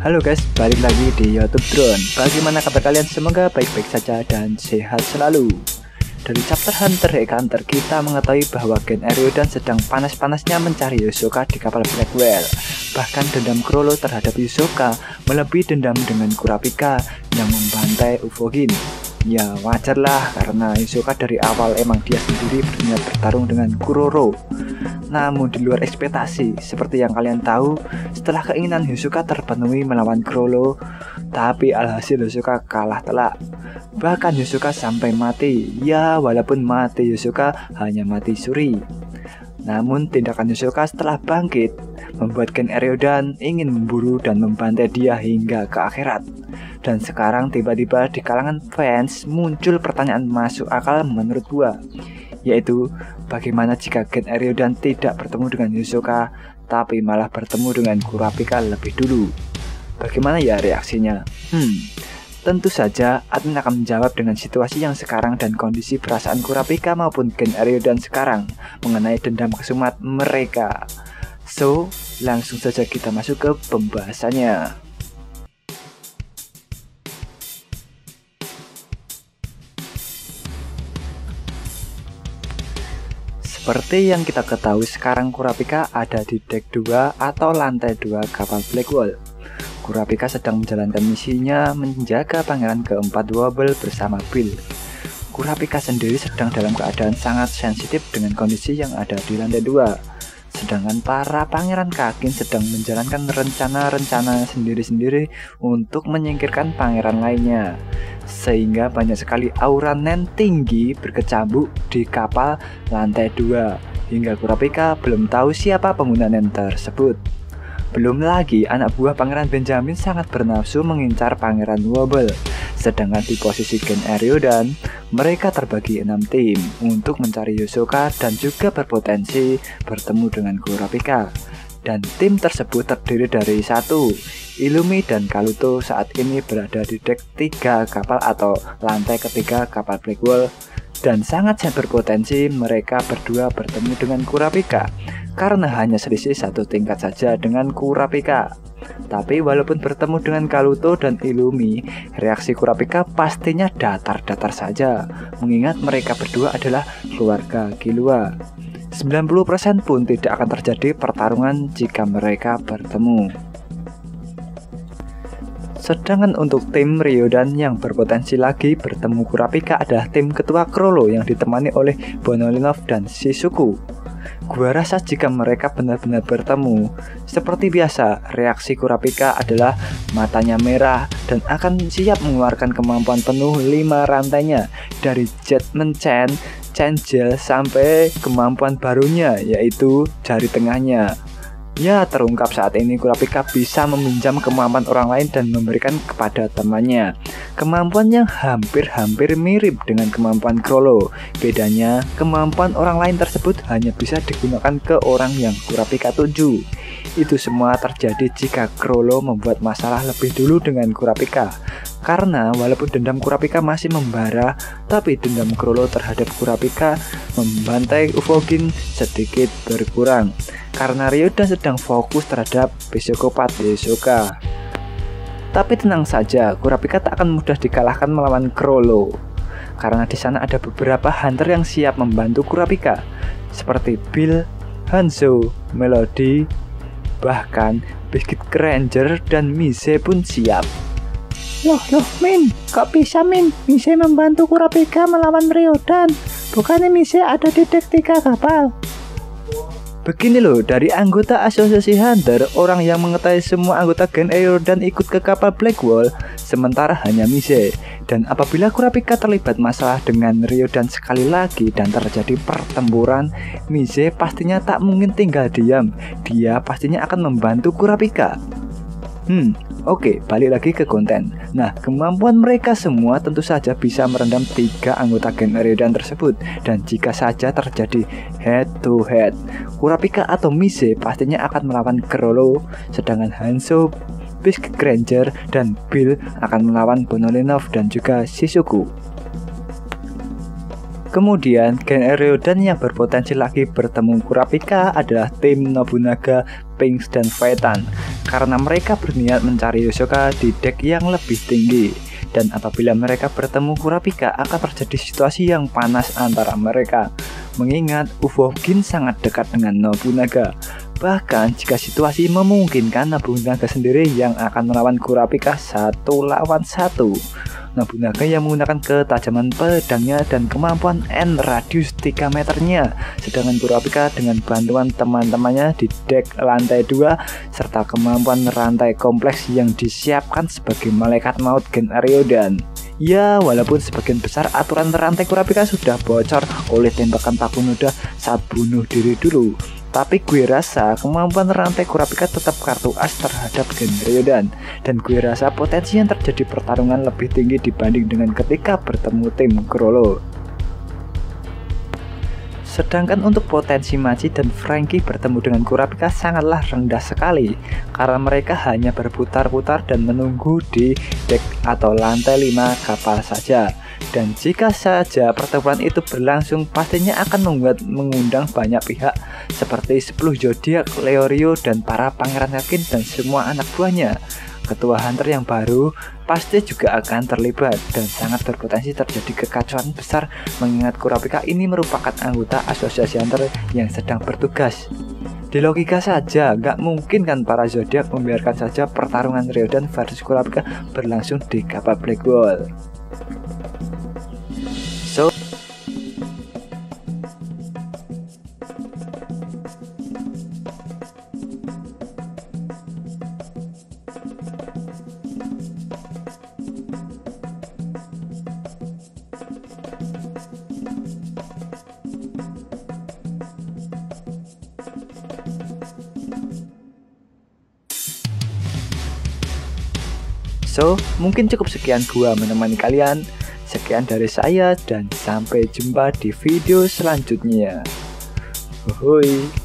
Halo guys, balik lagi di YouTube Drone. Bagaimana kabar kalian? Semoga baik-baik saja dan sehat selalu. Dari chapter Hunter x Hunter kita mengetahui bahwa Gen Eriodan sedang panas-panasnya mencari Hisoka di kapal Blackwell. Bahkan dendam Chrollo terhadap Hisoka melebihi dendam dengan Kurapika yang membantai Ufogin. Ya wajarlah, karena Hisoka dari awal emang dia sendiri berniat bertarung dengan Kuroro. Namun di luar ekspektasi, seperti yang kalian tahu, setelah keinginan Hisoka terpenuhi melawan Chrollo, tapi alhasil Hisoka kalah telak. Bahkan Hisoka sampai mati. Ya walaupun mati Hisoka hanya mati suri. Namun tindakan Hisoka setelah bangkit membuat Gen Eriodan ingin memburu dan membantai dia hingga ke akhirat. Dan sekarang tiba-tiba di kalangan fans muncul pertanyaan masuk akal menurut gua, yaitu bagaimana jika Gen Eriodan tidak bertemu dengan Hisoka tapi malah bertemu dengan Kurapika lebih dulu. Bagaimana ya reaksinya? Tentu saja admin akan menjawab dengan situasi yang sekarang dan kondisi perasaan Kurapika maupun Gen Eriodan sekarang mengenai dendam kesumat mereka. So, langsung saja kita masuk ke pembahasannya. Seperti yang kita ketahui sekarang, Kurapika ada di deck 2 atau lantai 2 kapal Blackwell. Kurapika sedang menjalankan misinya menjaga pangeran keempat Wobble bersama Bill. Kurapika sendiri sedang dalam keadaan sangat sensitif dengan kondisi yang ada di lantai 2. Sedangkan para pangeran Kakin sedang menjalankan rencana-rencana sendiri-sendiri untuk menyingkirkan pangeran lainnya. Sehingga banyak sekali aura nen tinggi berkecambuk di kapal lantai 2. Hingga Kurapika belum tahu siapa pengguna nen tersebut. Belum lagi anak buah Pangeran Benjamin sangat bernafsu mengincar Pangeran Wobble. Sedangkan di posisi Gen Eriodan, mereka terbagi 6 tim untuk mencari Hisoka dan juga berpotensi bertemu dengan Kurapika. Dan tim tersebut terdiri dari 1, Illumi dan Kaluto saat ini berada di deck 3 kapal atau lantai ketiga kapal Blackwell. Dan sangat berpotensi mereka berdua bertemu dengan Kurapika karena hanya selisih 1 tingkat saja dengan Kurapika. Tapi walaupun bertemu dengan Kaluto dan Illumi, reaksi Kurapika pastinya datar-datar saja, mengingat mereka berdua adalah keluarga Killua. 90% pun tidak akan terjadi pertarungan jika mereka bertemu. Sedangkan untuk tim Ryodan yang berpotensi lagi bertemu Kurapika adalah tim ketua Chrollo yang ditemani oleh Bonolinov dan Shizuku. Gua rasa jika mereka benar-benar bertemu, seperti biasa, reaksi Kurapika adalah matanya merah dan akan siap mengeluarkan kemampuan penuh 5 rantainya dari Jetman Chain, Chain Gel sampai kemampuan barunya yaitu jari tengahnya. Ya, terungkap saat ini Kurapika bisa meminjam kemampuan orang lain dan memberikan kepada temannya. Kemampuan yang hampir-hampir mirip dengan kemampuan Chrollo. Bedanya, kemampuan orang lain tersebut hanya bisa digunakan ke orang yang Kurapika tuju. Itu semua terjadi jika Chrollo membuat masalah lebih dulu dengan Kurapika. Karena walaupun dendam Kurapika masih membara, tapi dendam Chrollo terhadap Kurapika membantai Ufogin sedikit berkurang. Karena Ryodan sedang fokus terhadap psikopat Hisoka. Tapi tenang saja, Kurapika tak akan mudah dikalahkan melawan Chrollo. Karena di sana ada beberapa hunter yang siap membantu Kurapika, seperti Bill, Hanzo, Melody, bahkan Biscuit Granger dan Mise pun siap. Loh, Min, kok bisa Min? Mise membantu Kurapika melawan Ryodan. Bukannya Mise ada di deck 3 kapal? Begini loh, dari anggota asosiasi Hunter, orang yang mengetahui semua anggota Gen Eriodan ikut ke kapal Blackwell, sementara hanya Mise. Dan apabila Kurapika terlibat masalah dengan Ryodan sekali lagi dan terjadi pertempuran, Mise pastinya tak mungkin tinggal diam. Dia pastinya akan membantu Kurapika. Oke, balik lagi ke konten. Nah, kemampuan mereka semua tentu saja bisa merendam 3 anggota Gen Eriodan tersebut. Dan jika saja terjadi head to head, Kurapika atau Mise pastinya akan melawan Chrollo, sedangkan Hanzo, Biscuit Granger, dan Bill akan melawan Bonolinov dan juga Shizuku. Kemudian Gen Eriodan yang berpotensi lagi bertemu Kurapika adalah tim Nobunaga, Pinks, dan Feitan, karena mereka berniat mencari Yoshioka di deck yang lebih tinggi. Dan apabila mereka bertemu Kurapika, akan terjadi situasi yang panas antara mereka, mengingat Ufoukin sangat dekat dengan Nobunaga. Bahkan jika situasi memungkinkan, Nobunaga sendiri yang akan melawan Kurapika 1 lawan 1. Nobunaga yang menggunakan ketajaman pedangnya dan kemampuan N radius 3 meternya, sedangkan Kurapika dengan bantuan teman-temannya di deck lantai 2 serta kemampuan rantai kompleks yang disiapkan sebagai malaikat maut Gen Eriodan. Ya, walaupun sebagian besar aturan rantai Kurapika sudah bocor oleh tembakan Paku Noda saat bunuh diri dulu, tapi gue rasa kemampuan rantai Kurapika tetap kartu as terhadap Gen Eriodan. Dan gue rasa potensi yang terjadi pertarungan lebih tinggi dibanding dengan ketika bertemu tim Chrollo. Sedangkan untuk potensi Machi dan Franky bertemu dengan Kurapika sangatlah rendah sekali, karena mereka hanya berputar-putar dan menunggu di deck atau lantai 5 kapal saja. Dan jika saja pertemuan itu berlangsung, pastinya akan mengundang banyak pihak seperti 10 zodiak, Leorio, dan para pangeran yakin dan semua anak buahnya. Ketua Hunter yang baru pasti juga akan terlibat dan sangat berpotensi terjadi kekacauan besar, mengingat Kurapika ini merupakan anggota asosiasi Hunter yang sedang bertugas. Di logika saja, gak mungkin kan para zodiak membiarkan saja pertarungan Eriodan versus Kurapika berlangsung di kapal Black Wall. So, mungkin cukup sekian gua menemani kalian. Sekian dari saya dan sampai jumpa di video selanjutnya. Hoi.